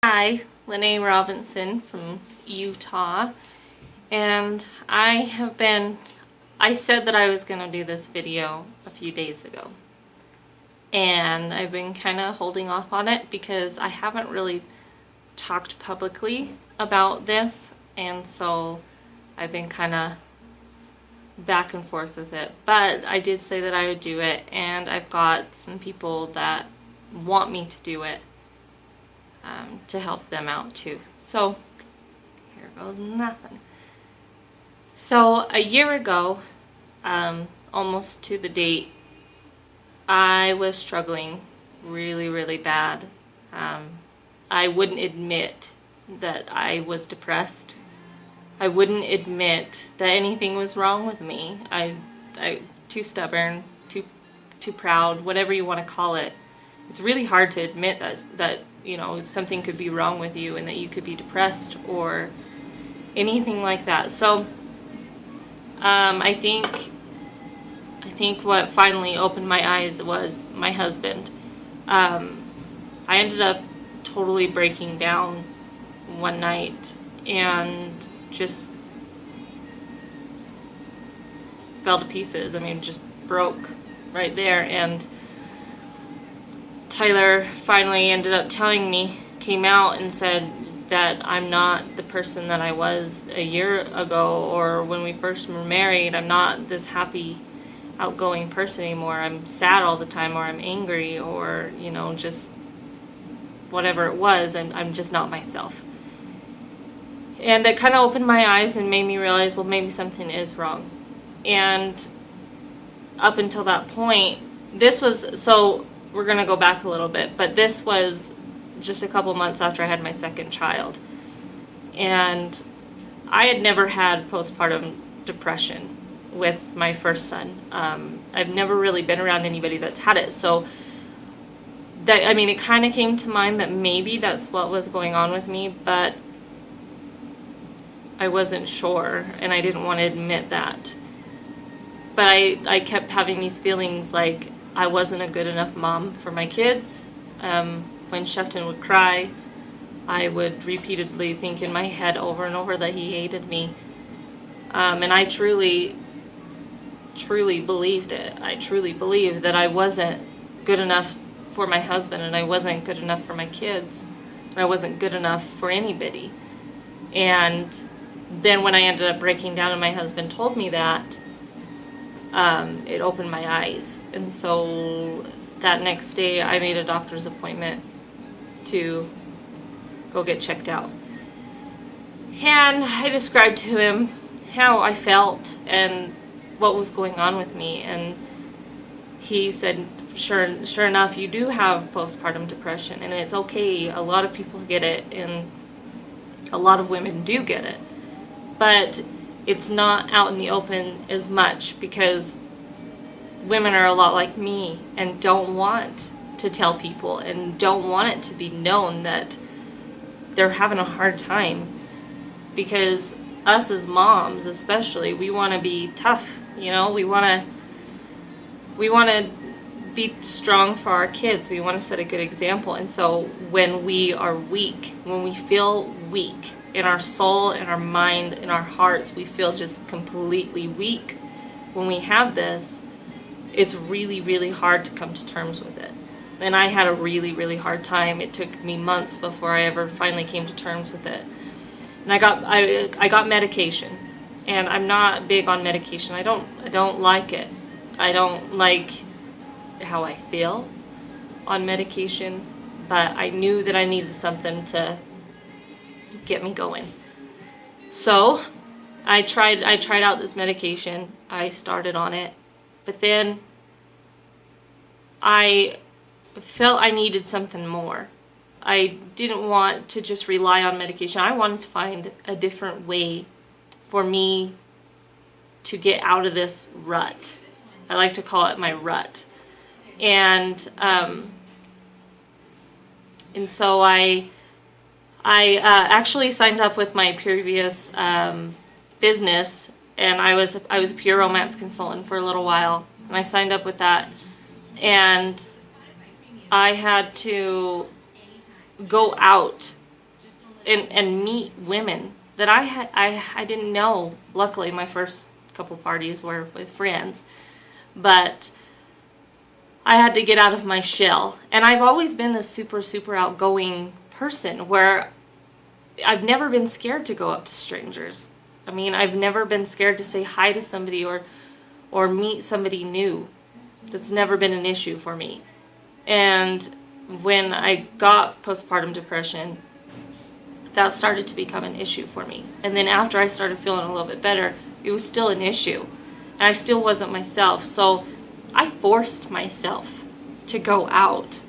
Hi, Lene Robinson from Utah, and I said that I was going to do this video a few days ago, and I've been kind of holding off on it because I haven't really talked publicly about this, and so I've been kind of back and forth with it. But I did say that I would do it, and I've got some people that want me to do it to help them out too. So here goes nothing. So a year ago, almost to the date, I was struggling really bad. I wouldn't admit that I was depressed. I wouldn't admit that anything was wrong with me. I too stubborn, too proud, whatever you want to call it. It's really hard to admit that you know, something could be wrong with you and that you could be depressed or anything like that. So I think what finally opened my eyes was my husband. I ended up totally breaking down one night and just fell to pieces. I mean, just broke right there. And Tyler finally ended up telling me, came out and said that I'm not the person that I was a year ago or when we first were married. I'm not this happy, outgoing person anymore. I'm sad all the time, or I'm angry, or, you know, just whatever it was, and I'm just not myself. And it kind of opened my eyes and made me realize, well, maybe something is wrong. And up until that point, this was, so we're going to go back a little bit, but this was just a couple months after I had my second child. And I had never had postpartum depression with my first son. I've never really been around anybody that's had it. So that, I mean, it kind of came to mind that maybe that's what was going on with me, but I wasn't sure, and I didn't want to admit that. But I kept having these feelings like I wasn't a good enough mom for my kids. When Shefton would cry, I would repeatedly think in my head over and over that he hated me. And I truly believed it. I truly believed that I wasn't good enough for my husband, and I wasn't good enough for my kids, and I wasn't good enough for anybody. And then when I ended up breaking down and my husband told me that, it opened my eyes. And so that next day I made a doctor's appointment to go get checked out. And I described to him how I felt and what was going on with me. And he said, sure enough, you do have postpartum depression, and it's okay. A lot of people get it, and a lot of women do get it. But it's not out in the open as much because women are a lot like me and don't want to tell people and don't want it to be known that they're having a hard time, because us as moms especially, we want to be tough, you know, we want to be strong for our kids, we want to set a good example. And so when we are weak, when we feel weak in our soul, in our mind, in our hearts, we feel just completely weak. When we have this, it's really hard to come to terms with it. And I had a really hard time. It took me months before I ever finally came to terms with it. And I got medication, and I'm not big on medication. I don't like it. I don't like how I feel on medication, but I knew that I needed something to get me going. So I tried out this medication. I started on it, but then I felt I needed something more. I didn't want to just rely on medication. I wanted to find a different way for me to get out of this rut. I like to call it my rut. And so I actually signed up with my previous business, and I was a pure romance consultant for a little while, and I signed up with that, and I had to go out and meet women that I didn't know. Luckily, my first couple parties were with friends, but I had to get out of my shell. And I've always been this super, super outgoing person where I've never been scared to go up to strangers. I mean, I've never been scared to say hi to somebody or meet somebody new. That's never been an issue for me. And when I got postpartum depression, that started to become an issue for me. And then after I started feeling a little bit better, it was still an issue. And I still wasn't myself. So I forced myself to go out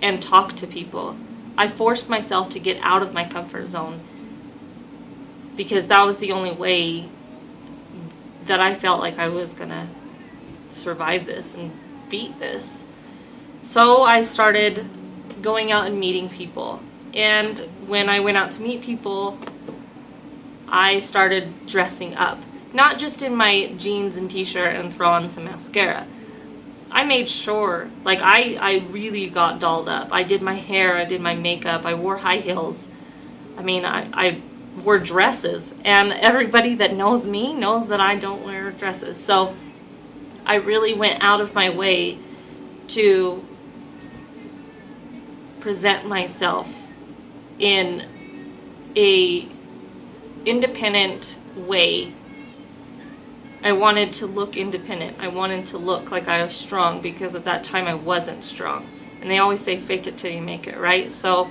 and talk to people. I forced myself to get out of my comfort zone because that was the only way that I felt like I was gonna survive this and beat this. So I started going out and meeting people. And when I went out to meet people, I started dressing up. Not just in my jeans and t-shirt and throw on some mascara. I made sure, like I really got dolled up. I did my hair, I did my makeup, I wore high heels. I mean, I wore dresses. And everybody that knows me knows that I don't wear dresses. So I really went out of my way to present myself in a independent way. I wanted to look independent. I wanted to look like I was strong because at that time I wasn't strong. And they always say fake it till you make it, right? So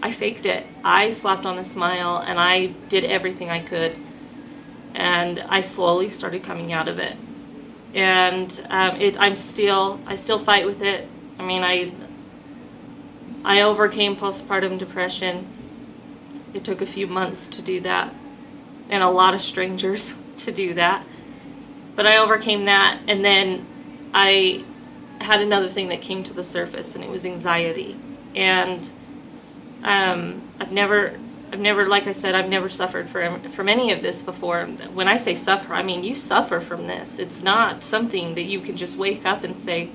I faked it. I slapped on a smile and I did everything I could. And I slowly started coming out of it. And I still fight with it. I mean, I overcame postpartum depression. It took a few months to do that, and a lot of strangers to do that. But I overcame that, and then I had another thing that came to the surface, and it was anxiety. And I've never, like I said, I've never suffered from any of this before. When I say suffer, I mean you suffer from this. It's not something that you can just wake up and say,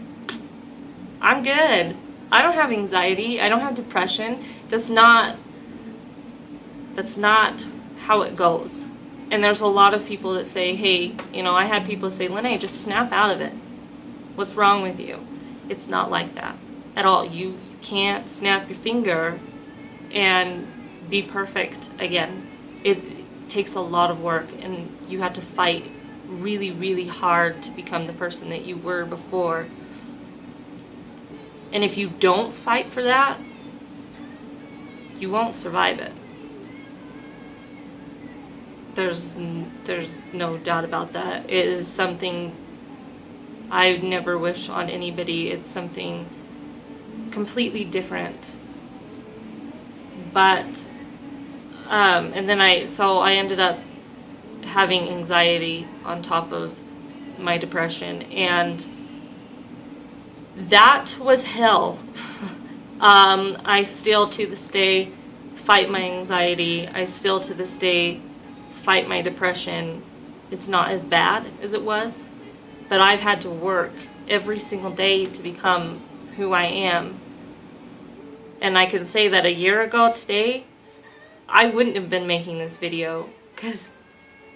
I'm good. I don't have anxiety. I don't have depression. That's not how it goes. And there's a lot of people that say, hey, you know, I had people say, Lene, just snap out of it. What's wrong with you? It's not like that at all. You can't snap your finger and be perfect again. It takes a lot of work, and you have to fight really, really hard to become the person that you were before. And if you don't fight for that, you won't survive it. There's no doubt about that. It is something I never wish on anybody. It's something completely different. But, and then I ended up having anxiety on top of my depression, and that was hell. I still to this day fight my anxiety. I still to this day fight my depression. It's not as bad as it was, but I've had to work every single day to become who I am. And I can say that a year ago today, I wouldn't have been making this video, because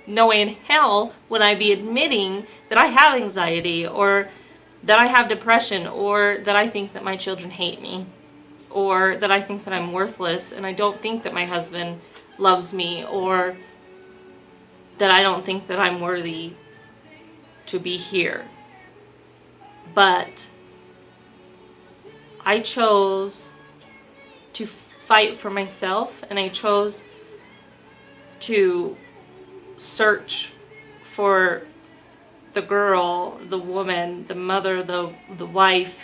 no way in hell would I be admitting that I have anxiety, or that I have depression, or that I think that my children hate me, or that I think that I'm worthless and I don't think that my husband loves me, or that I don't think that I'm worthy to be here. But I chose to fight for myself, and I chose to search for the girl, the woman, the mother, the wife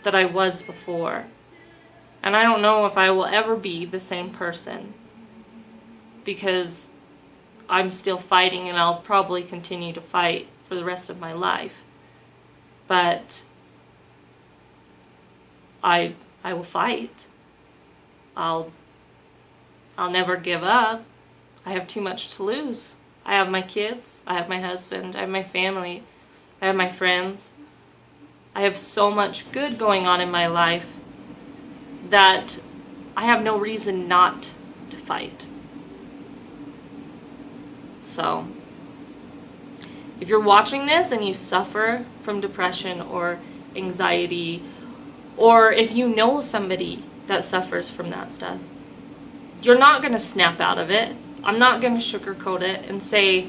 that I was before. And I don't know if I will ever be the same person, because I'm still fighting, and I'll probably continue to fight for the rest of my life. But I will fight. I'll never give up. I have too much to lose. I have my kids, I have my husband, I have my family, I have my friends. I have so much good going on in my life that I have no reason not to fight. So, if you're watching this and you suffer from depression or anxiety, or if you know somebody that suffers from that stuff, you're not going to snap out of it. I'm not going to sugarcoat it and say,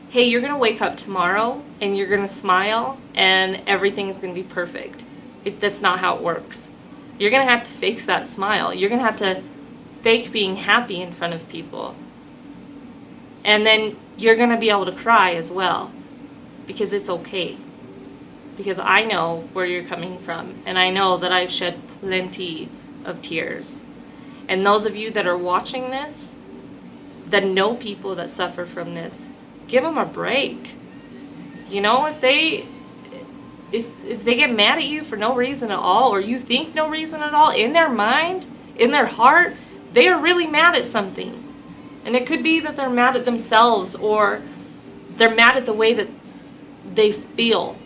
hey, you're going to wake up tomorrow and you're going to smile and everything's going to be perfect. That's not how it works. You're going to have to fake that smile. You're going to have to fake being happy in front of people. And then you're going to be able to cry as well, because it's okay. Because I know where you're coming from, and I know that I've shed plenty of tears. And those of you that are watching this, that know people that suffer from this, give them a break. You know, if they get mad at you for no reason at all, or you think no reason at all, in their mind, in their heart, they are really mad at something. And it could be that they're mad at themselves, or they're mad at the way that they feel.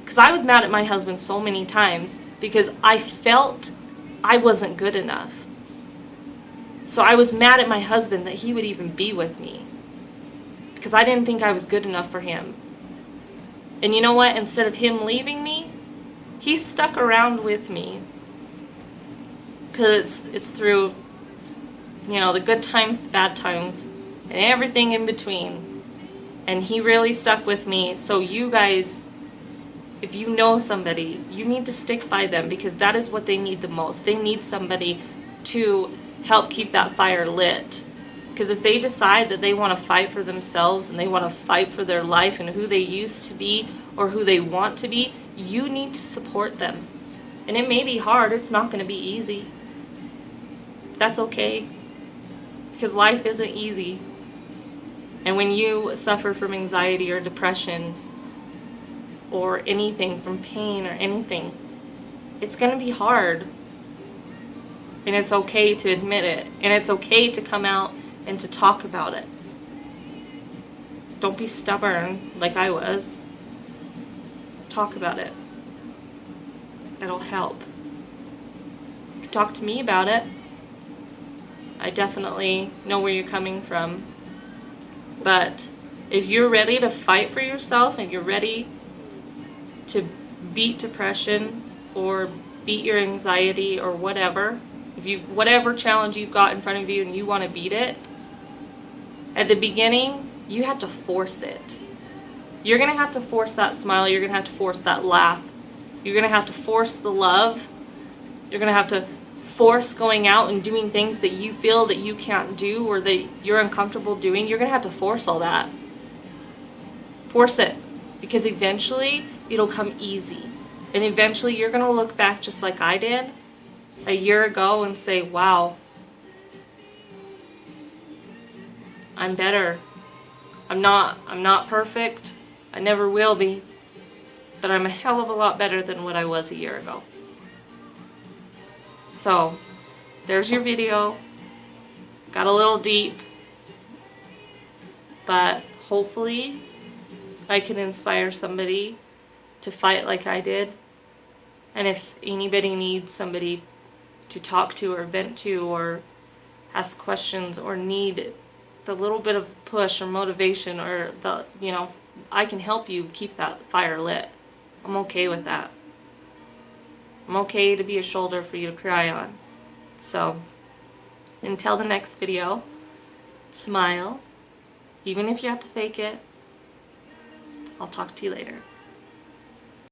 Because I was mad at my husband so many times because I felt I wasn't good enough. So I was mad at my husband that he would even be with me, because I didn't think I was good enough for him. And you know what? Instead of him leaving me, he stuck around with me. Because it's through, you know, the good times, the bad times, and everything in between. And he really stuck with me. So you guys, if you know somebody, you need to stick by them, because that is what they need the most. They need somebody to help keep that fire lit. Because if they decide that they want to fight for themselves and they want to fight for their life and who they used to be or who they want to be, you need to support them. And it may be hard. It's not going to be easy. That's okay. Because life isn't easy. And when you suffer from anxiety or depression or anything, from pain or anything, it's going to be hard. And it's okay to admit it. And it's okay to come out and to talk about it. Don't be stubborn like I was. Talk about it. It'll help. You can talk to me about it. I definitely know where you're coming from. But if you're ready to fight for yourself and you're ready to beat depression or beat your anxiety or whatever, whatever challenge you've got in front of you and you want to beat it, at the beginning, you have to force it. You're going to have to force that smile. You're going to have to force that laugh. You're going to have to force the love. You're going to have to force going out and doing things that you feel that you can't do or that you're uncomfortable doing. You're going to have to force all that. Force it. Because eventually, it'll come easy. And eventually, you're going to look back just like I did a year ago and say, wow, I'm better. I'm not perfect. I never will be. But I'm a hell of a lot better than what I was a year ago. So, there's your video. Got a little deep. But hopefully, I can inspire somebody to fight like I did. And if anybody needs somebody to talk to or vent to or ask questions or need the little bit of push or motivation or the, you know, I can help you keep that fire lit. I'm okay with that. I'm okay to be a shoulder for you to cry on. So, until the next video, smile. Even if you have to fake it, I'll talk to you later.